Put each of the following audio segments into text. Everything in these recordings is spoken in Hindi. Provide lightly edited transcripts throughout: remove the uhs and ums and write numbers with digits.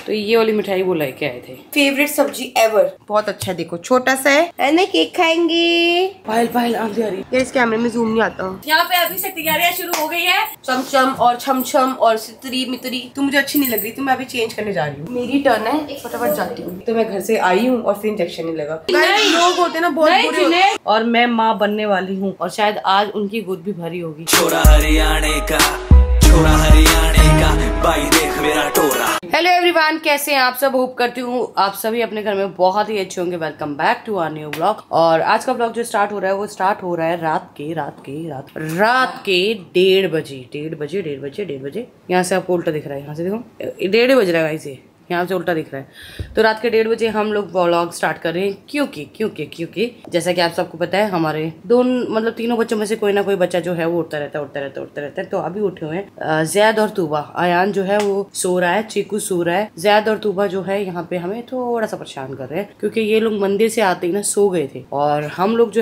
तो ये वाली मिठाई वो लेके आए थे। फेवरेट सब्जी एवर, बहुत अच्छा। देखो छोटा सा है ना, केक खाएंगे। पायल आंधी आ रही है, इस कैमरे में जूम नहीं आता। यहाँ पे अभी से तैयारियां शुरू हो गई है। चमचम और छमछम और सितरी मितरी। तुम मुझे अच्छी नहीं लग रही, तो मैं अभी चेंज करने जा रही हूँ। मेरी टर्न है, एक फटाफट जाती हूँ। तो मैं घर से आई हूँ और फिर इंजेक्शन नहीं लगा। लोग होते ना बहुत बुरे। और मैं माँ बनने वाली हूँ और शायद आज उनकी गोद भी भरी होगी। छोरा हरियाणा का, छोरा हरियाणा का, भाई देख मेरा टोरा। हेलो एवरीवन, कैसे हैं आप सब? होप करती हूँ आप सभी अपने घर में बहुत ही अच्छे होंगे। Welcome back to our new blog. और आज का ब्लॉग जो स्टार्ट हो रहा है वो स्टार्ट हो रहा है रात के 1:30 बजे। यहाँ से आपको उल्टा दिख रहा है, यहाँ से देखो 1:30 बज रहा है इसे, यहाँ से उल्टा दिख रहा है। तो रात के 1:30 बजे हम लोग व्लॉग स्टार्ट कर रहे हैं क्योंकि जैसा कि आप सबको पता है हमारे तीनों बच्चों में से कोई ना कोई बच्चा जो है वो उठता रहता है। तो अभी उठे हुए हैं जैद और तूबा। आयान जो है वो सो रहा है, चीकू सो रहा है। जैद और तूबा जो है यहाँ पे हमें थोड़ा सा परेशान कर रहे हैं क्योंकि ये लोग मंदिर से आते ही ना सो गए थे और हम लोग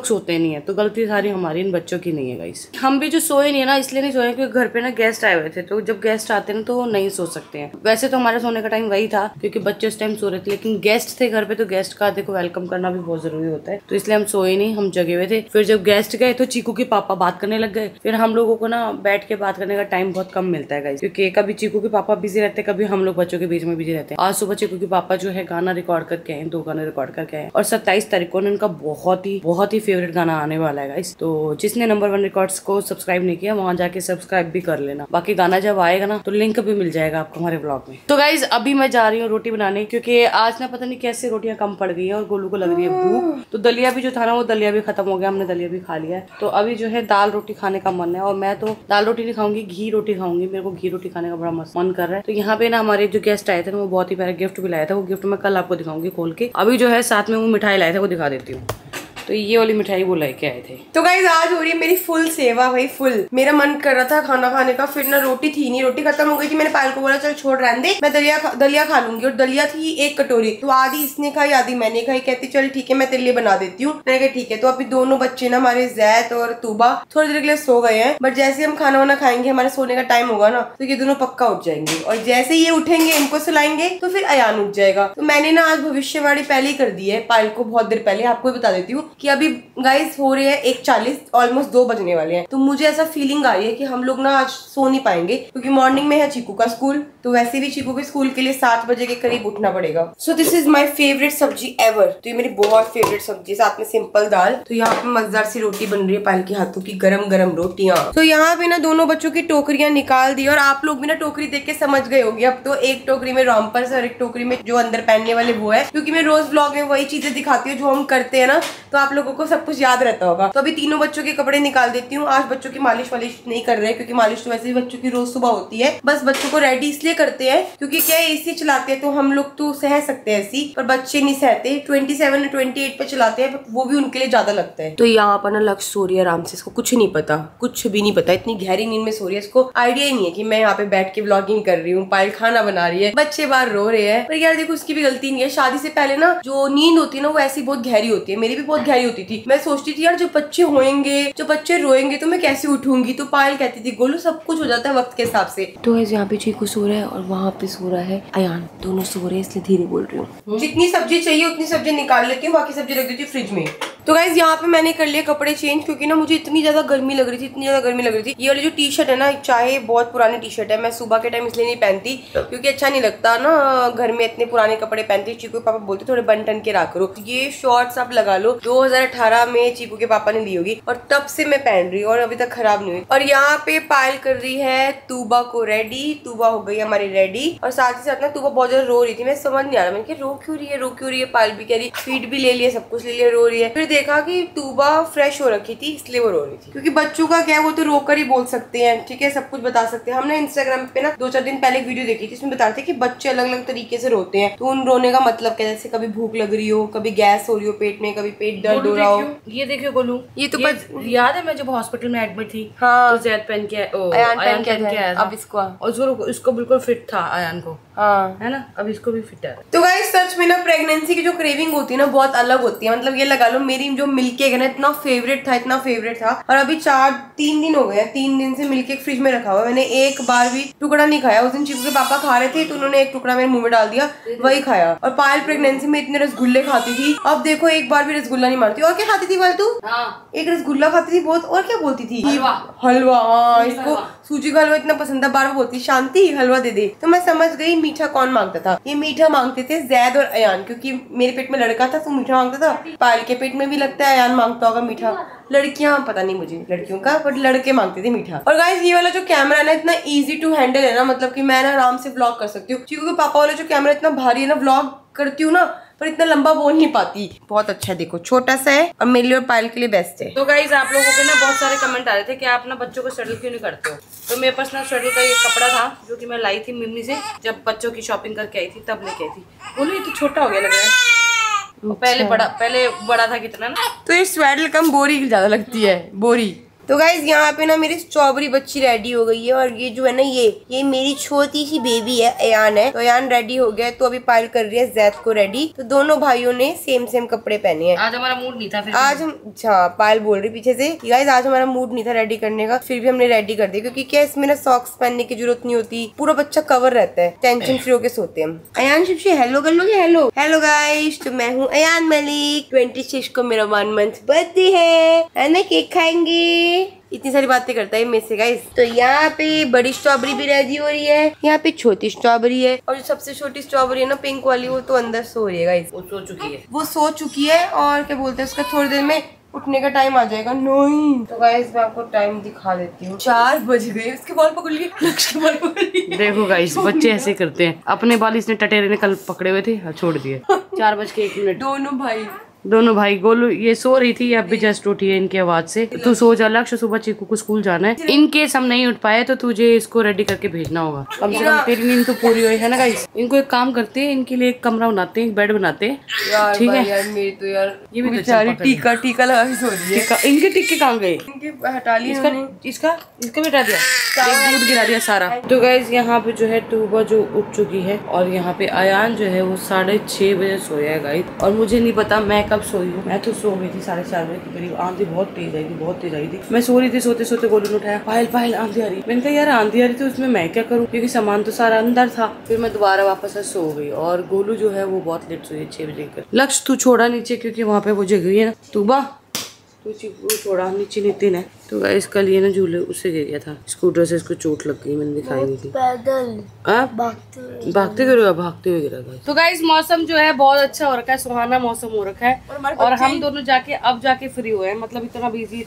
सोते नहीं है। तो गलती सारी हमारी इन बच्चों की नहीं है गाइस। हम भी जो सोए नहीं है ना, इसलिए नहीं सोए क्योंकि घर पे ना गेस्ट आए हुए थे। तो जब गेस्ट आते हैं तो नहीं सो सकते हैं। वैसे तो हमारे का टाइम वही था क्योंकि बच्चे उस टाइम सो रहे थे, लेकिन गेस्ट थे घर पे तो गेस्ट का देखो वेलकम करना भी बहुत जरूरी होता है। तो इसलिए हम सोए नहीं, हम जगे हुए थे। फिर जब गेस्ट गए तो चीकू के पापा बात करने लग गए। फिर हम लोगों को ना बैठ के बात करने का टाइम बहुत कम मिलता है गाइस, क्योंकि कभी चीकू के पापा बिजी रहते हैं, कभी हम लोग बच्चों के बीच में बिजी रहते हैं। आज सुबह चीकू के पापा जो है गाना रिकॉर्ड करके आए, 2 गाने रिकॉर्ड करके आए और 27 तारीख को उनका बहुत ही फेवरेट गाना आने वाला है गाइस। तो जिसने नंबर 1 रिकॉर्ड्स को सब्सक्राइब नहीं किया वहां जाके सब्सक्राइब भी कर लेना। बाकी गाना जब आएगा ना तो लिंक भी मिल जाएगा आपको हमारे ब्लॉग में। तो गाइस अभी मैं जा रही हूँ रोटी बनाने, क्योंकि आज ना पता नहीं कैसे रोटियां कम पड़ गई है और गोलू को लग रही है भूख। तो दलिया भी जो था ना वो दलिया भी खत्म हो गया, हमने दलिया भी खा लिया है। तो अभी जो है दाल रोटी खाने का मन है और मैं तो दाल रोटी नहीं खाऊंगी, घी रोटी खाऊंगी। मेरे को घी रोटी खाने का बड़ा मन कर रहा है। तो यहाँ पे ना हमारे जो गेस्ट आए थे वो बहुत ही प्यारा गिफ्ट भी लाया था। वो गिफ्ट मैं कल आपको दिखाऊंगी खोल के। अभी जो है साथ में वो मिठाई लाए थे वो दिखा देती हूँ। तो ये वाली मिठाई वो लेके आए थे। तो गाइस आज हो रही है मेरी फुल सेवा भाई, फुल। मेरा मन कर रहा था खाना खाने का, फिर ना रोटी थी नहीं, रोटी खत्म हो गई थी। मैंने पायल को बोला चल छोड़ रहने दे, मैं दलिया खा लूंगी। और दलिया थी 1 कटोरी, तो आधी इसने खाई आधी मैंने खाई। कहती चल ठीक है मैं तेरे लिए बना देती हूँ। मैंने कहा ठीक है। तो अभी दोनों बच्चे ना हमारे जैद और तूबा थोड़ी देर के लिए सो गए हैं, बट जैसे हम खाना वाना खाएंगे हमारे सोने का टाइम होगा ना तो ये दोनों पक्का उठ जाएंगे। और जैसे ये उठेंगे इनको सुलाएंगे तो फिर अयान उठ जाएगा। तो मैंने ना आज भविष्यवाणी पहले ही कर दी है पायल को, बहुत देर पहले। आपको भी बता देती हूँ कि अभी हो रहे हैं 1:40, ऑलमोस्ट 2 बजने वाले हैं। तो मुझे ऐसा फीलिंग आ रही है कि हम लोग ना आज सो नहीं पाएंगे क्योंकि मॉर्निंग में है चीकू का स्कूल। तो वैसे भी चीकू के स्कूल के लिए 7 बजे के करीब उठना पड़ेगा। So this is my favourite सब्जी एवर। तो ये मेरी बहुत फेवरेट सब्जी, साथ में सिंपल दाल। तो यहाँ पे मजेदार सी रोटी बन रही है पायल के हाथों की, गरम रोटियां। तो यहाँ पे ना दोनों बच्चों की टोकरियां निकाल दी और आप लोग भी ना टोकरी देख के समझ गए होंगे। अब तो एक टोकरी में रॉम्पर्स और एक टोकरी में जो अंदर पहनने वाले वो है, क्योंकि मैं रोज ब्लॉग में वही चीजें दिखाती हूँ जो हम करते हैं ना, तो आप लोगों को सब कुछ याद रहता होगा। तो अभी तीनों बच्चों के कपड़े निकाल देती हूँ। आज बच्चों की मालिश वालिश नहीं कर रहे क्योंकि मालिश तो वैसे भी बच्चों की रोज सुबह होती है। बस बच्चों को रेडी इसलिए करते हैं क्योंकि क्या एसी चलाते हैं तो हम लोग तो सह सकते हैं एसी, पर बच्चे नहीं सहते। 27 और 28 पे चलाते हैं, वो भी उनके लिए ज्यादा लगता है। तो यहाँ पर ना लक्ष्य सो रही है आराम से, इसको कुछ नहीं पता, कुछ भी नहीं पता। इतनी गहरी नींद में सो रही है, इसको आइडिया ही नहीं है कि मैं यहाँ पे बैठ के व्लॉगिंग कर रही हूँ, पायल खाना बना रही है, बच्चे बाहर रो रहे हैं। पर यार देखो उसकी भी गलती नहीं है। शादी से पहले ना जो नींद होती है ना वो ऐसी बहुत गहरी होती है। मेरी भी बहुत गहरी होती थी। मैं सोचती थी यार जब बच्चे होंगे, जब बच्चे रोएंगे तो मैं कैसे उठूंगी। तो पायल कहती थी गोलू सब कुछ हो जाता है वक्त के हिसाब से। तो यहाँ पे चीकू सो रहा है और वहाँ पे सो रहा है अयान, दोनों सो रहे हैं, इसलिए धीरे बोल रही हूँ। जितनी सब्जी चाहिए उतनी सब्जी निकाल लेती हूँ, बाकी सब्जी रख देती हूँ फ्रिज में। तो गाइस यहाँ पे मैंने कर लिए कपड़े चेंज क्योंकि ना मुझे इतनी ज्यादा गर्मी लग रही थी, ये वाली जो टी शर्ट है ना, चाहे बहुत पुरानी टी शर्ट है, मैं सुबह के टाइम इसलिए नहीं पहनती क्योंकि अच्छा नहीं लगता ना घर में इतने पुराने कपड़े पहनती। चीकू के पापा बोलते थोड़े बन टन के रखा करो। ये शॉर्ट्स आप लगा लो, 2018 में चीकू के पापा ने दी होगी और तब से मैं पहन रही हूँ और अभी तक खराब नहीं हुई। और यहाँ पे पायल कर रही है तूबा को रेडी। तूबा हो गई हमारी रेडी और साथ ही साथ ना तूबा बहुत ज्यादा रो रही थी। मैं समझ नहीं आ रहा, मैंने कहा रो क्यों रही है। पायल भी कह रही, फीड भी ले लिया, सब कुछ ले लिया, रो रही है। फिर देखा कि तूबा फ्रेश हो रखी थी इसलिए वो रो रही थी, क्योंकि बच्चों का क्या है वो तो रोकर ही बोल सकते हैं, ठीक है, सब कुछ बता सकते हैं। हमने इंस्टाग्राम पे ना 2-4 दिन पहले एक वीडियो देखी थी, इसमें बता रहे थे कि बच्चे अलग अलग तरीके से रोते हैं। तो उन रोने का मतलब क्या, जैसे कभी भूख लग रही हो, कभी गैस हो रही हो पेट में, कभी पेट दर्द हो रहा हो। ये देखियो गोलू, ये तो याद है मैं जब हॉस्पिटल में एडमिट थी। हाँ तो जैद पहन के अयान पहन के आया था। अब इसको बिल्कुल फिट था अयान को, हाँ है ना, अब इसको भी फिट है। तो गाइस सच में ना प्रेगनेंसी की जो क्रेविंग होती है ना बहुत अलग होती है। मतलब ये लगा लो मेरी आइसक्रीम जो मिल्क केक है ना, इतना फेवरेट था। और अभी 3 दिन हो गए हैं, 3 दिन से मिल्क केक फ्रिज में रखा हुआ है। मैंने एक बार भी टुकड़ा नहीं खाया। उस दिन चीकू के पापा खा रहे थे तो उन्होंने एक टुकड़ा मेरे मुंह में डाल दिया, वही खाया। और पायल प्रेगनेंसी में इतने रसगुल्ले खाती थी, अब देखो एक बार भी रसगुल्ला नहीं मारती। और क्या खाती थी तू? एक रसगुल्ला खाती थी बहुत, और क्या बोलती थी? हलवा। हाँ, इसको सूजी का हलवा इतना पसंद था, बार बार बोलती शांति हलवा दे दे। तो मैं समझ गई मीठा कौन मांगता था। ये मीठा मांगते थे जैद और अयान, क्योंकि मेरे पेट में लड़का था तो मीठा मांगता था। पायल के पेट में भी लगता है अयान मांगता होगा मीठा। लड़कियां पता नहीं मुझे लड़कियों का, बट लड़के मांगते थे मीठा। और गाइस ये वाला जो कैमरा है ना, इतना इजी टू हैंडल है ना, मतलब कि मैं ना आराम से व्लॉग कर सकती हूँ। चीकू के पापा वाला जो कैमरा इतना भारी है ना, व्लॉग करती हूँ ना पर इतना लंबा बोल नहीं पाती। बहुत अच्छा है, देखो छोटा सा है और मेरे लिए और पायल के लिए बेस्ट है। तो गाइज आप लोगों के ना बहुत सारे कमेंट आ रहे थे कि आप ना बच्चों को स्वेडल क्यों नहीं करते हो। तो मेरे पास ना स्वेडल का ये कपड़ा था जो कि मैं लाई थी मम्मी से, जब बच्चों की शॉपिंग करके आई थी तब लेके आई थी। बोलो ये तो छोटा हो गया लग रहा है। पहले बड़ा था कितना ना। तो ये स्वेडल कम बोरी ज्यादा लगती है, बोरी। तो गाइज यहाँ पे ना मेरी स्ट्रॉबेरी बच्ची रेडी हो गई है। और ये जो है ना ये मेरी छोटी सी बेबी है, अयान है। तो अयान रेडी हो गया है, तो अभी पायल कर रही है जैद को रेडी। तो दोनों भाइयों ने सेम कपड़े पहने हैं। आज हमारा मूड नहीं था फिर आज हम, अच्छा पायल बोल रही पीछे से गाइज आज हमारा मूड नहीं था रेडी करने का, फिर भी हमने रेडी कर दिया। क्योंकि क्या इसमें ना सॉक्स पहनने की जरूरत नहीं होती, पूरा बच्चा कवर रहता है, टेंशन फ्री होके सोते हैं हम। अयान शिव हेलो कर लोगे? हेलो गाइज, तो मैं हूँ अयान मलिक। 26 को मेरा 1 मंथ बर्थडे है ना, केक खाएंगे। इतनी सारी बातें करता है मेरे से गाइस। तो यहाँ पे बड़ी स्ट्रॉबेरी भी रेडी हो रही है, यहाँ पे छोटी स्ट्रॉबेरी है। और जो सबसे छोटी स्ट्रॉबेरी है ना पिंक वाली, वो तो अंदर सो रही है गाइस। वो सो चुकी है और क्या बोलते हैं उसका, थोड़ी देर में उठने का टाइम आ जाएगा। नहीं तो गाइस मैं आपको टाइम दिखा देती हूँ। 4 बज गए। उसके बाल पकड़ लिए, लक्ष्य के बाल पकड़ लिए। देखो गाइस बच्चे ऐसे करते हैं। अपने बाल इसने टटेरे ने कल पकड़े हुए थे, छोड़ दिए। 4:01 दोनों भाई। गोलू ये सो रही थी, अब भी जस्ट उठी है इनकी आवाज से। तू सो जा लक्ष्य, सुबह चीकू को स्कूल जाना है। इन केस हम नहीं उठ पाए तो तुझे इसको रेडी करके भेजना होगा। कम से कम तेरी नींद तो पूरी हुई है ना गाइस। इनको एक काम करते हैं, इनके लिए एक कमरा बनाते हैं, एक बेड बनाते हैं, ठीक है यार मेरी तो यार ये भी बेचारी टीका लगा के सो रही है। इनके टिक्के कहाँ गए? इनके हटा लिए इसका भी हटा दिया, दूध गिरा दिया सारा। तो गाइस यहाँ पे जो है टूबा जो उठ चुकी है और यहाँ पे अयान जो है वो 6:30 बजे सोया है गाइस। और मुझे नहीं पता मैं कब सोई हूँ। मैं तो सो गई थी 4:30 बजे के करीब। आंधी बहुत तेज आई थी। मैं सो रही थी, सोते सोते गोलू ने उठाया, पायल आंधी आ रही। मैंने कहा यार आंधी आ रही थी उसमें मैं क्या करूँ, क्योंकि सामान तो सारा अंदर था। फिर मैं दोबारा वापस से सो गई और गोलू जो है वो बहुत लेट सोई है, 6 बजे कर। लक्ष्य तू छोड़ा नीचे, क्योंकि वहाँ पे वो जगह है ना। तूबा तू छोड़ा नीचे, नितिन है। तो गाइस कल ये ना झूले उससे गिर गया था, स्कूटर से इसको चोट लग गई, मैंने दिखाई नहीं थी। पैदल भागते हुए गिरा। तो गाइस मौसम जो है बहुत अच्छा हो रखा है, सुहाना मौसम हो रखा है। और हम दोनों जाके फ्री हुए हैं। मतलब इतना बिजी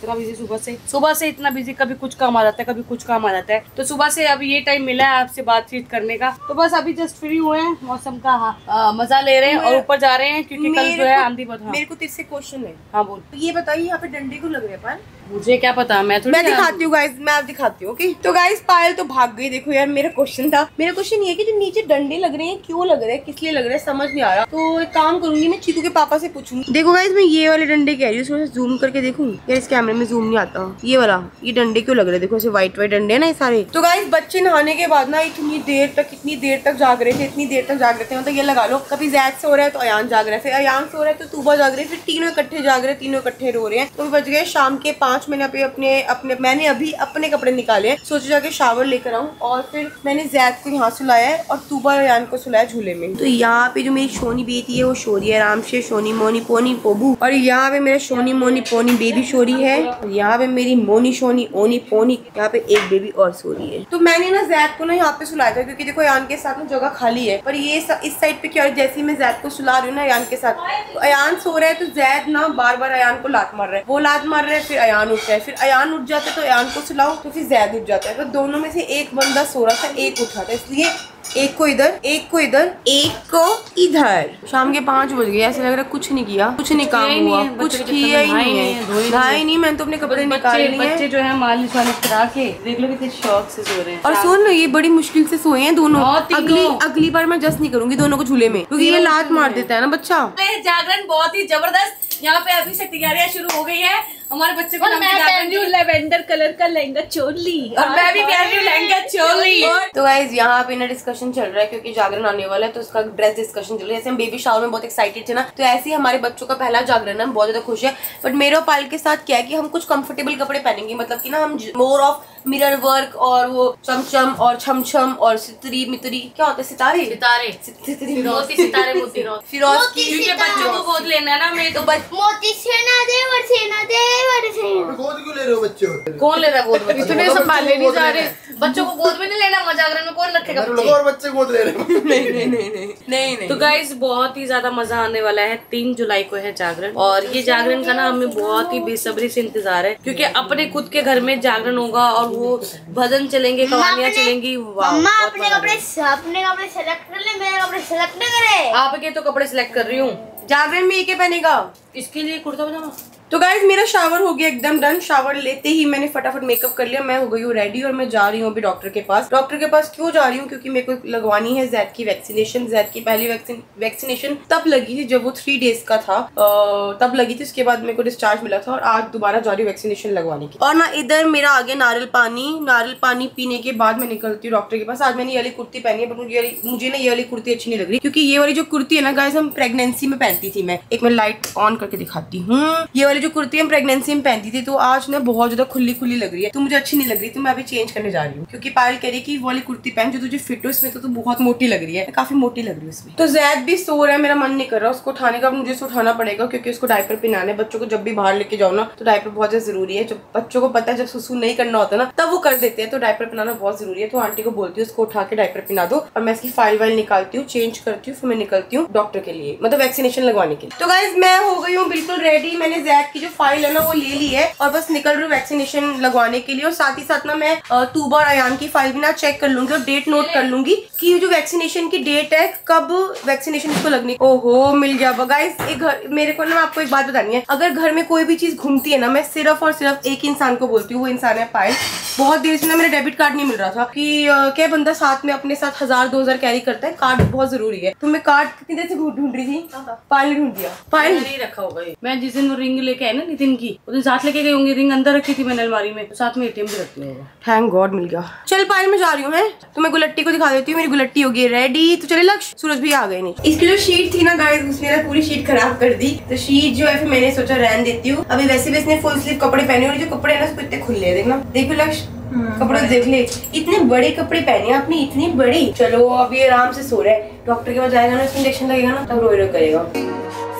सुबह से इतना बिजी, कभी कुछ काम आ जाता है, कभी कुछ काम आ जाता है। तो सुबह से अभी ये टाइम मिला है आपसे बातचीत करने का। तो बस अभी जस्ट फ्री हुए हैं, मौसम का मजा ले रहे हैं और ऊपर जा रहे हैं, क्योंकि कल जो है आंधी बहुत। मेरे को तेरे से क्वेश्चन है। हाँ बोल। ये बताइए यहाँ पे डंडे को लग रहे हैं? मुझे क्या पता, मैं दिखाती हूँ गाइस, मैं आप दिखाती हूँ। ओके तो गाइस पायल तो भाग गई। देखो यार मेरा क्वेश्चन ये है कि जो नीचे डंडे लग रहे हैं क्यों लग रहे हैं, किस लिए लग रहे हैं, समझ नहीं आ रहा। तो एक काम करूंगी, मैं चीकू के पापा से पूछूंगी। देखो गाइस मैं ये वाले डंडे कह रही हूँ, थोड़ा जूम करके देखूँ यार, इस कैमरे में जूम नहीं आता। ये वाला ये डंडे क्यों लग रहे हैं, देखो ऐसे व्हाइट डंडे है ना ये सारे। तो गाइस बच्चे नहाने के बाद ना इतनी देर तक जाग रहे थे। मतलब ये लगा लो, कभी जैद सो रहा है तो अयान जाग रहा है, फिर अयान सो रहा है तो तूबा जाग रही है, फिर तीनों इकट्ठे जाग रहे हैं, तीनों इकट्ठे रो रहे हैं। तो बज गए शाम के 5। मैंने अभी अपने कपड़े निकाले, सोचे जाके शावर लेकर आऊं। और फिर मैंने जैद को यहाँ सुलाया है और तूबा और अयान को सुलाया झूले में। तो यहाँ पे जो मेरी शोनी बेटी है वो सो रही है आराम से, शोनी मोनी पोनी पोबू। और यहाँ पे मेरा शोनी मोनी पोनी बेबी सो रही है। और यहाँ पे मेरी मोनी शोनी ओनी पोनी, यहाँ पे एक बेबी और सो रही है। तो मैंने ना जैद को ना यहाँ पे सुलाया था, क्योंकि देखो अयान के साथ ना जगह खाली है। पर ये इस साइड पे क्या है, जैसे ही मैं जैद को सुला रही हूँ ना अयान के साथ, तो अयान सो रहा है तो जैद ना बार बार अयान को लात मार रहा है, वो लात मार रहा है, फिर अयान उठ रहा है, फिर अयान उठ जाता है तो अयान को सुलाओ तो फिर जैद उठ जाता है। तो दोनों में से एक बंदा सो रहा था, एक उठा था, इसलिए एक को इधर, एक को इधर। शाम के 5 बज गए, ऐसे लग रहा है कुछ नहीं किया, कुछ नहीं काम हुआ, कुछ किया ही नहीं है। नहाए नहीं, मैंने तो अपने कपड़े निकाल लिए हैं। बच्चे जो है मालिश वालिश करा के देख लो कितने शौक से सो रहे हैं। और सुन ये बड़ी मुश्किल से सोए हैं दोनों। अगली बार मैं जस्ट नहीं करूंगी दोनों को झूले में, क्योंकि ये लात मार देता है ना बच्चा। जागरण बहुत ही जबरदस्त। यहाँ पे अभी से तैयारियां शुरू हो गई है हमारे बच्चे को मैं पहन रही हूँ लेवेंडर कलर का लहंगा चोली, और मैं भी पहन रही हूँ लहंगा चोली। तो गाइज यहाँ पे ना डिस्कशन चल रहा है क्योंकि जागरण आने वाला है, तो उसका ड्रेस डिस्कशन चल रहा है। जैसे हम बेबी शावर में बहुत एक्साइटेड थे ना, तो ऐसे ही हमारे बच्चों का पहला जागरण है, हम बहुत ज्यादा खुश है। बट मेरे और पायल के साथ क्या है कि हम कुछ कंफर्टेबल कपड़े पहनेंगे, मतलब कि ना हम मोर ऑफ मिरर वर्क और वो चमचम और छमछम और सितरी मितरी, क्या होता है सितारे सितारे मोती, सितारे मोती फिरोज की, क्योंकि बच्चों को गोद लेना है ना, मैं तो मोती सेना देवर सेना देवर सेना। गोद क्यों ले रहे हो बच्चे? कौन ले रहा है गोद? इतने संभाले नहीं जा रहे बच्चों को गोद में नहीं लेना, जागरण में कौन रखेगा बच्चे? और बच्चे गोद ले रहे हो? नहीं। तो गाइस बहुत ही ज्यादा मजा आने वाला है। 3 जुलाई को है जागरण, और ये जागरण का ना हमें बहुत ही बेसब्री से इंतजार है, क्योंकि अपने खुद के घर में जागरण होगा और वो भजन चलेंगे, कहानियां चलेंगी। मम्मा अपने कपड़े सेलेक्ट कर ले, मेरे कपड़े सेलेक्ट न करे। आपके तो कपड़े सिलेक्ट कर रही हूँ, जागरण में एक पहनेगा, इसके लिए कुर्ता पजामा। तो गाइज मेरा शावर हो गया एकदम डन। शावर लेते ही मैंने फटाफट मेकअप कर लिया, मैं हो गई हूँ रेडी और मैं जा रही हूँ अभी डॉक्टर के पास। डॉक्टर के पास क्यों जा रही हूँ? क्योंकि मेरे को लगवानी है जैद की वैक्सीनेशन। जैद की पहली वैक्सीनेशन तब लगी थी जब वो 3 डेज का था, तब लगी थी। उसके बाद मेरे को डिस्चार्ज मिला था और आज दोबारा जा रही हूँ वैक्सीनेशन लगवाने की। और ना इधर मेरा आ गया नारियल पानी पीने के बाद मैं निकलती हूँ डॉक्टर के पास। आज मैंने ये वाली कुर्ती पहनी है, बट मुझे ना ये वाली कुर्ती अच्छी नहीं लग रही, क्योंकि ये वाली जो कुर्ती है ना गाइज हम प्रेगनेंसी में पहनती थी। मैं एक लाइट ऑन करके दिखाती हूँ। ये वाली जो कुर्ती हम प्रेगनेंसी में पहनती थी, तो आज ना बहुत ज्यादा खुली लग रही है, तो मुझे अच्छी नहीं लग रही, तो मैं अभी चेंज करने जा रही हूँ। क्योंकि पायल कह रही कि वो वाली कुर्ती पहन जो तुझे फिट हो, इसमें तो बहुत मोटी लग रही है, काफी मोटी लग रही है इसमें। तो जैद भी सो रहा है, मेरा मन नहीं कर रहा उसको उठाने का, मुझे उठाना पड़ेगा क्योंकि उसको डायपर पिनाने। बच्चों को जब भी बाहर लेके जाओ ना तो डायपर बहुत ज्यादा जरूरी है। जब बच्चों को पता है जब सुसु नहीं करना होता ना तब वो कर देते हैं, तो डायपर पिनाना बहुत जरूरी है। तो आंटी को बोलती हूँ उसको उठा के डायपर पिना दो, और मैं इसकी फाइल निकालती हूँ, चेंज करती हूँ, फिर मैं निकलती हूँ डॉक्टर के लिए, मतलब वैक्सीनेशन लगवाने के लिए। तो गाइज मैं हो गई हूँ बिल्कुल रेडी। मैंने जैद की जो फाइल है ना वो ले ली है और बस निकल रही हूँ वैक्सीनेशन लगवाने के लिए। और साथ ही साथ ना मैं तूबा और अयान की फाइल भी ना चेक कर लूंगी और डेट नोट कर लूंगी कि जो वैक्सीनेशन की डेट है कब वैक्सीनेशन इसको लगनी। ओहो मिल गया गाइस। मेरे को ना आपको एक बात बतानी है, अगर घर में कोई भी चीज घूमती है ना, मैं सिर्फ और सिर्फ एक इंसान को बोलती हूँ, वो इंसान है पायल। बहुत देर से ना मेरा डेबिट कार्ड नहीं मिल रहा था कि क्या बंदा साथ में अपने साथ 1000-2000 कैरी करता है, कार्ड बहुत जरूरी है। तो मैं कार्ड कितनी देर से ढूंढ रही थी, पायल ढूंढ दिया। पायल नहीं रखा होगा। मैं जिस दिन रिंग लेके आई ना नितिन की, उस दिन साथ लेके गई होंगी, रिंग अंदर रखी थी मैंने अलमारी में, तो साथ में एटीएम भी रखती होगा। थैंक गॉड मिल गया। चल पायल में जा रही हूँ मैं, तो मैं गुलट्टी को दिखा देती हूँ। मेरी गुलट्टी हो गई रेडी। तो चले लक्ष्य, सूरज भी आ गए। नहीं इसकी जो शीट थी ना गाइस, उसने ना पूरी शीट खराब कर दी, तो शीट जो है फिर मैंने सोचा रहने देती हूँ। अभी वैसे भी इसने फुल स्लीव कपड़े पहने, और जो कपड़े है ना उसको इतने खुले, देखना देखो लक्ष्य कपड़े देख ले, इतने बड़े कपड़े पहने आपने, इतनी बड़ी। चलो अभी आराम से सो रहा है, डॉक्टर के पास जाएगा ना, उसको इंजेक्शन लगेगा ना तब रोई करेगा।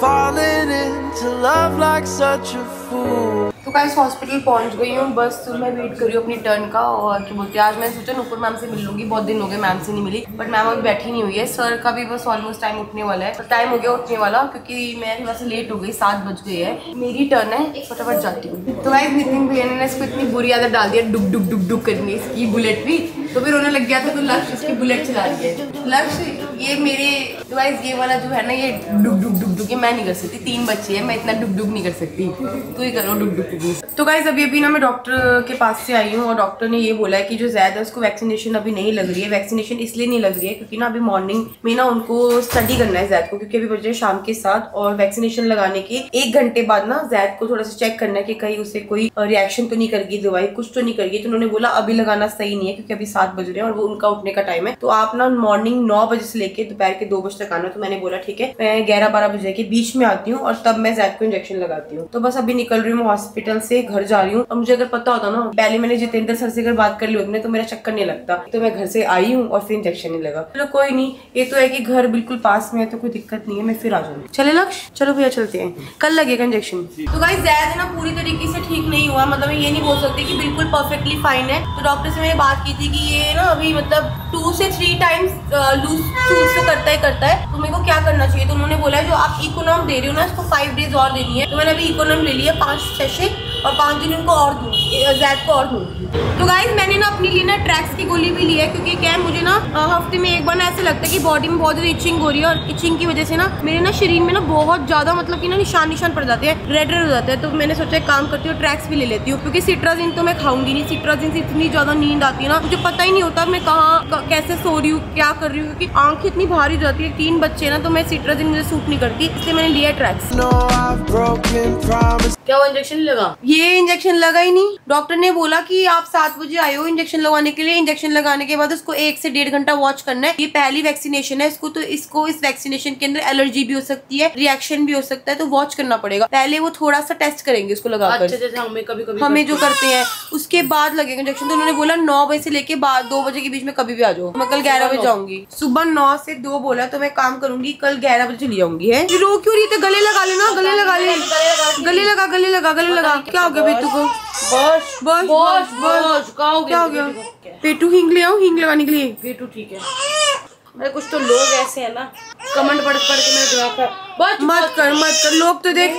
Falling into love like such a fool. तो गाइस हॉस्पिटल पहुंच गई हूँ, बस मैं वेट कर रही हूँ अपनी टर्न का। और क्या बोलते हैं, आज मैं सोचा नुपुर मैम से मिल लूंगी, बहुत दिन हो गए मैम से नहीं मिली, बट मैम अभी बैठी नहीं हुई है। सर का भी बस ऑलमोस्ट टाइम उठने वाला है, टाइम हो गया उठने वाला, क्योंकि मैं वैसे लेट हो गई, 7 बज गई है। मेरी टर्न है, फटाफट जाती हूँ। तो गाइस नितिन भैया ने इसको इतनी बुरी आदत डाल दी है डुक डुक डुक डुक करनी, इसकी बुलेट भी, तो फिर रोने लग गया था, तो लक्ष्य इसकी बुलेट चला रही है। लक्ष्य ये मेरे तो गाइस ये वाला जो है ना, ये डुक डुक डुक डुक मैं नहीं कर सकती, 3 बच्चे हैं, मैं इतना डुक डुक नहीं कर सकती, तो ही करो डुक डुक डुक। तो गाइस अभी ना मैं डॉक्टर के पास से आई हूँ, और डॉक्टर ने ये बोला है कि जो ज़्यादा है उसको वैक्सीनेशन अभी नहीं लग रही है। वैक्सीनेशन इसलिए नहीं लग रही है क्योंकि ना अभी मॉर्निंग में ना उनको स्टडी करना है जैद को, क्योंकि अभी बजे शाम के 7, और वैक्सीनेशन लगाने के 1 घंटे बाद ना जैद को थोड़ा सा चेक करना है कि कहीं उसे कोई रिएक्शन तो नहीं करेगी दवाई, कुछ तो नहीं करेगी। तो उन्होंने बोला अभी लगाना सही नहीं है क्योंकि अभी 7 बज रहे हैं और वो उनका उठने का टाइम है, तो आप ना मॉर्निंग 9 बजे से लेके दोपहर के 2 बजे तक आना। तो मैंने बोला ठीक है, मैं 11-12 बजे के बीच में आती हूँ और तब मैं जैद को इंजेक्शन लगाती हूँ। तो बस अभी निकल रही हूँ हॉस्पिटल से, घर जा रही हूँ। और मुझे अगर पता होता ना, पहले मैंने जितेंद्र सर से अगर बात कर ली होती तो मेरा चक्कर नहीं लगता, तो मैं घर से आई हूँ और फिर इंजेक्शन नहीं लगा। चलो कोई नहीं, ये तो है कि घर बिल्कुल पास में है तो कोई दिक्कत नहीं है, मैं फिर आ जाऊंगी। चले लक्ष्य, चलो भैया चलते हैं, कल लगेगा इंजेक्शन। तो गाइस जैद ना पूरी तरीके से ठीक नहीं हुआ, मतलब मैं ये नहीं बोल सकती कि बिल्कुल परफेक्टली फाइन है। तो डॉक्टर से मैंने बात की थी कि ये ना अभी मतलब 2 से 3 टाइम्स लूज तो करता है, तो मेरे को क्या करना चाहिए। तो उन्होंने बोला जो आप इकोनॉम दे रहे हो ना, इसको 5 डेज और देनी है। तो मैंने अभी इकोनॉम ले लिया 5 सेशे, और 5 दिन उनको और दूंगी। जैद को और दूंगी। तो गाइज मैंने ना अपने लिए ना ट्रैक्स की गोली भी ली है, क्योंकि क्या है मुझे ना हफ्ते में एक बार ना ऐसा लगता है कि बॉडी में बहुत ज़्यादा इचिंग हो रही है, और इचिंग की वजह से ना मेरे ना शरीर में ना बहुत ज़्यादा मतलब कि ना निशान पड़ जाते हैं, रेड हो जाते हैं। तो मैंने सोचा एक काम करती हूँ, ट्रैक्स भी ले लेती हूँ, क्योंकि सिट्राजिन तो मैं खाऊंगी नहीं। सिट्राजिन से इतनी ज़्यादा नींद आती है ना, मुझे पता ही नहीं होता मैं कहाँ कैसे सो रही हूँ, क्या कर रही हूँ, क्योंकि आंखें इतनी भारी हो जाती है। 3 बच्चे ना, तो मैं सिट्राजिन मुझे सूट नहीं करती, इसलिए मैंने लिया ट्रैक्स। क्या वो इंजेक्शन लगा? ये इंजेक्शन लगा ही नहीं। डॉक्टर ने बोला कि आप 7 बजे आए हो इंजेक्शन लगवाने के लिए। इंजेक्शन लगाने के बाद उसको 1 से 1.5 घंटा वॉच करना है। ये पहली वैक्सीनेशन है इसको, तो इसको इस वैक्सीनेशन के अंदर एलर्जी भी हो सकती है, रिएक्शन भी हो सकता है, तो वॉच करना पड़ेगा। पहले वो थोड़ा सा टेस्ट करेंगे उसको लगाकर। अच्छा, जैसे हमें जो करते हैं उसके बाद लगेगा इंजेक्शन। तो उन्होंने बोला 9 बजे से लेके 2 बजे के बीच में कभी भी आ जाओ। मैं कल 11 बजे जाऊंगी। सुबह 9 से 2 बोला, तो मैं काम करूंगी कल 11 बजे चली जाऊंगी। है रो क्यों रही थी? गले लगा लेना, गले लगा ले, गले लगा। क्या हो गया बेटू को? बस क्या हो गया? पेटू हिंग ले आओ, हिंग लगाने के लिए। पेटू ठीक है। अरे कुछ तो लोग ऐसे है ना, कमेंट पढ़ के मेरे दिमाग पर मत कर। लोग तो देख,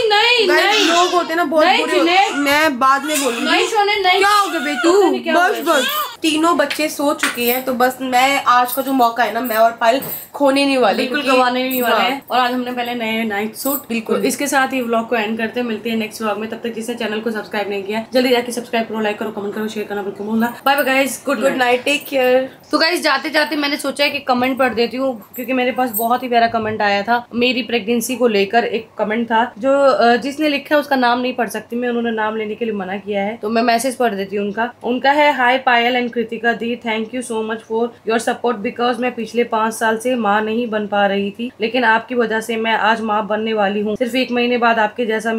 नहीं लोग होते हैं ना बहुत बुरे। मैं बाद में बोलूंगी। नहीं। क्या हो गया बेटू? बस तीनों बच्चे सो चुके हैं, तो बस मैं आज का जो मौका है ना, मैं और पायल खोने नहीं वाले, बिल्कुल गवाने नहीं वाले हैं। और आज हमने पहले नए नाइट सूट। बिल्कुल। तो इसके साथ ही व्लॉग को एंड करते हैं। मिलते हैं नेक्स्ट व्लॉग में। तब तक जिसने चैनल को सब्सक्राइब नहीं किया जल्दी जाके सब्सक्राइब करो, लाइक करो, कमेंट करो, शेयर करना बिल्कुल भूलना। Bye bye guys, good night, take care. तो गाइस जाते जाते मैंने सोचा है कि कमेंट पढ़ देती हूँ, क्योंकि मेरे पास बहुत ही प्यारा कमेंट आया था मेरी प्रेगनेंसी को लेकर। एक कमेंट था जो जिसने लिखा है उसका नाम नहीं पढ़ सकती मैं, उन्होंने नाम लेने के लिए मना किया है, तो मैं मैसेज पढ़ देती हूँ उनका है, hi Payal and Kritika di, thank you so much for your support because मैं पिछले 5 साल से माँ नहीं बन पा रही थी, लेकिन आपकी वजह से मैं आज माँ बनने वाली हूँ। सिर्फ 1 महीने बाद आपके जैसा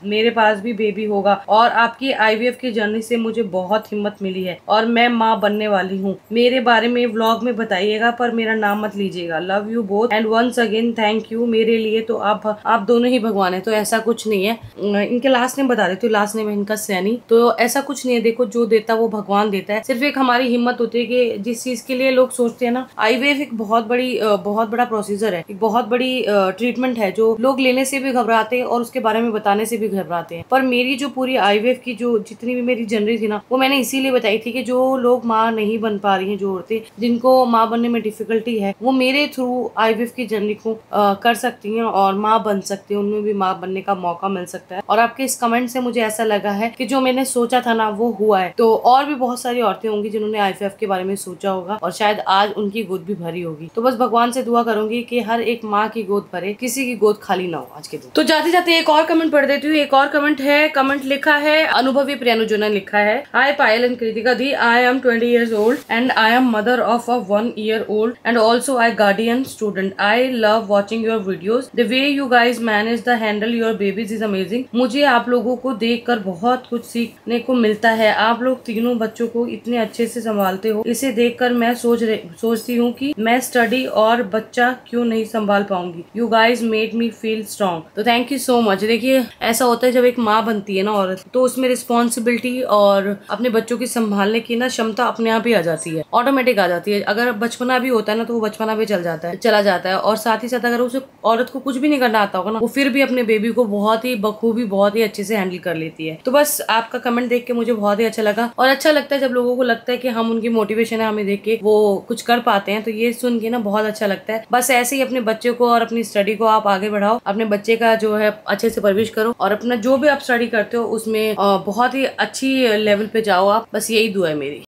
मेरे पास भी बेबी होगा, और आपकी IVF की जर्नी से मुझे बहुत हिम्मत मिली है और मैं माँ बनने वाली हूँ। मेरे बारे में व्लॉग में बताइएगा, पर मेरा नाम मत लीजिएगा। Love you both and once again thank you. मेरे लिए तो आप दोनों ही भगवान है। तो ऐसा कुछ नहीं है, इनके लास्ट नेम बता देती हूँ। लास्ट नेम है इनका सैनी। तो ऐसा कुछ नहीं है, देखो जो देता वो भगवान देता है। सिर्फ एक हमारी हिम्मत होती है कि जिस चीज के लिए लोग सोचते हैं ना, IVF एक बहुत बड़ा प्रोसीजर है, एक बहुत बड़ी ट्रीटमेंट है, जो लोग लेने से भी घबराते हैं और उसके बारे में बताने से भी घबराते हैं। पर मेरी जो पूरी IVF की जो जितनी भी मेरी जर्नी थी ना, वो मैंने इसीलिए बताई थी कि जो लोग माँ नहीं बन पा रही हैं, जो औरतें जिनको माँ बनने में डिफिकल्टी है, वो मेरे थ्रू IVF की जर्नी को कर सकती हैं और माँ बन सकती हैं, उनमें भी माँ बनने का मौका मिल सकता है। और आपके इस कमेंट से मुझे ऐसा लगा है कि जो मैंने सोचा था ना वो हुआ है। तो और भी बहुत सारी औरतें होंगी जिन्होंने IVF के बारे में सोचा होगा और शायद आज उनकी गोद भी भरी होगी। तो बस भगवान से दुआ करूंगी कि हर एक माँ की गोद भरे, किसी की गोद खाली ना हो आज के दिन। तो जाते जाते एक और कमेंट पढ़ देती हूँ। एक और कमेंट लिखा है अनुभवी प्रियानुजो ने लिखा है, hi Payal and Kritika di, I am 20 years old and I am mother of a 1-year-old and also I guardian student. I love watching your videos. The way you guys manage the handle your babies is amazing. मुझे आप लोगों को देखकर बहुत कुछ सीखने को मिलता है। आप लोग तीनों बच्चों को इतने अच्छे से संभालते हो, इसे देखकर मैं सोचती हूँ कि मैं स्टडी और बच्चा क्यों नहीं संभाल पाऊंगी। You guys made me feel strong. तो थैंक यू सो मच। देखिए ऐसा होता है जब एक माँ बनती है ना औरत, तो उसमें रिस्पॉन्सिबिलिटी और अपने बच्चों की संभालने की ना क्षमता अपने आप ही आ जाती है, ऑटोमेटिक आ जाती है। अगर बचपना भी होता है ना, तो वो बचपना भी चला जाता है। और साथ ही साथ अगर उसे औरत को कुछ भी नहीं करना आता होगा ना, वो फिर भी अपने बेबी को बहुत ही बखूबी बहुत ही अच्छे से हैंडल कर लेती है। तो बस आपका कमेंट देख के मुझे बहुत ही अच्छा लगा, और अच्छा लगता है जब लोगों को लगता है कि हम उनकी मोटिवेशन है, हमें देख के वो कुछ कर पाते हैं। तो ये सुन के ना बहुत अच्छा लगता है। बस ऐसे ही अपने बच्चे को और अपनी स्टडी को आप आगे बढ़ाओ, अपने बच्चे का जो है अच्छे से परवरिश करो, और अपना जो भी आप स्टडी करते हो उसमें बहुत ही अच्छी लेवल पे जाओ आप। बस यही दुआ है मेरी।